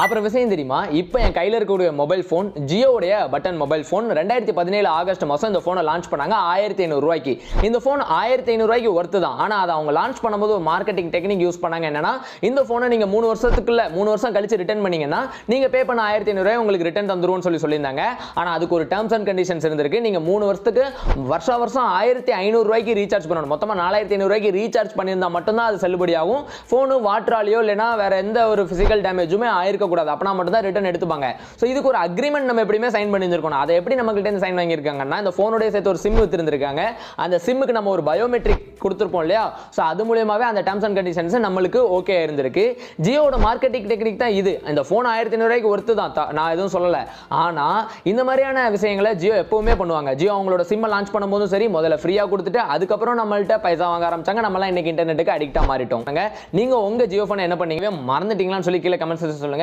அப்புறம் விஷயம் தெரியுமா, இப்போ என் கையில் இருக்கக்கூடிய மொபைல் ஃபோன் ஜியோடைய பட்டன் மொபைல் ஃபோன் 2017 ஆகஸ்ட் மாதம் இந்த ஃபோனை லான்ச் பண்ணாங்க 1500 ரூபாய்க்கு. இந்த ஃபோன் 1500 ரூபாய்க்கு ஒர்த்து தான். ஆனால் அதை அவங்க லான்ச் பண்ணும்போது ஒரு மார்க்கெட்டிங் டெக்னிக் யூஸ் பண்ணாங்க. என்னன்னா, இந்த ஃபோனை நீங்கள் 3 வருஷம் கழிச்சு ரிட்டர்ன் பண்ணீங்கன்னா நீங்கள் பே பண்ண 1500 ரூபாய் உங்களுக்கு ரிட்டர்ன் தந்துருவோம்னு சொல்லியிருந்தாங்க. ஆனால் அதுக்கு ஒரு டேர்ம்ஸ் அண்ட் கண்டிஷன்ஸ் இருந்திருக்கு. நீங்கள் 3 வருஷத்துக்கு வருஷம் 1500 ரூபாய்க்கு ரீசார்ஜ் பண்ணணும். மொத்தமாக 4500 ரூபாய்க்கு ரீசார்ஜ் பண்ணியிருந்தா மட்டும்தான் அது செல்லுபடியாகும். ஃபோனு வாட்டராலியோ இல்லைனா வேற எந்த ஒரு பிசிக்கல் டேமேஜுமே ஆயிருக்க கூடாது. அப்பனா மட்டும் தான் ரிட்டர்ன் எடுத்துப்பாங்க. சோ இதுக்கு ஒரு அக்ரிமெண்ட் நம்ம எப்படியுமே சைன் பண்ணியிருக்கோம். அதை எப்படி நம்ம கிட்ட சைன் வாங்கியிருக்காங்கன்னா, இந்த ஃபோனோட சேர்த்து ஒரு சிம் வித்திருந்திருக்காங்க. அந்த சிம்முக்கு நம்ம ஒரு பயோமெட்ரிக் கொடுத்துருப்போம் இல்லையா, ஸோ அது மூலியமாவே அந்த டேர்ம்ஸ் அண்ட் கண்டிஷன்ஸ் நம்மளுக்கு ஓகே இருந்திருக்கு. ஜியோட மார்க்கெட்டிங் டெக்னிக் தான் இது. இந்த ஃபோன் 1500 ரூபாய்க்கு ஒர்த்து தான், நான் எதுவும் சொல்லலை. ஆனால் இந்த மாதிரியான விஷயங்களை ஜியோ எப்பவுமே பண்ணுவாங்க. ஜியோ அவங்களோட சிம்மை லான்ச் பண்ணும்போதும் சரி, முதல்ல ஃப்ரீயாக கொடுத்துட்டு அதுக்கப்புறம் நம்மள்ட்ட பைசா வாங்க ஆரம்பிச்சாங்க. நம்மளாம் இன்னைக்கு இன்டர்நெட்டுக்கு அடிக்டாக மாறிட்டோம். நீங்கள் உங்கள் ஜியோ ஃபோனை என்ன பண்ணீங்க மறந்துட்டீங்களான்னு சொல்லி கீழே கமெண்ட்ஸ் சொல்லுங்க.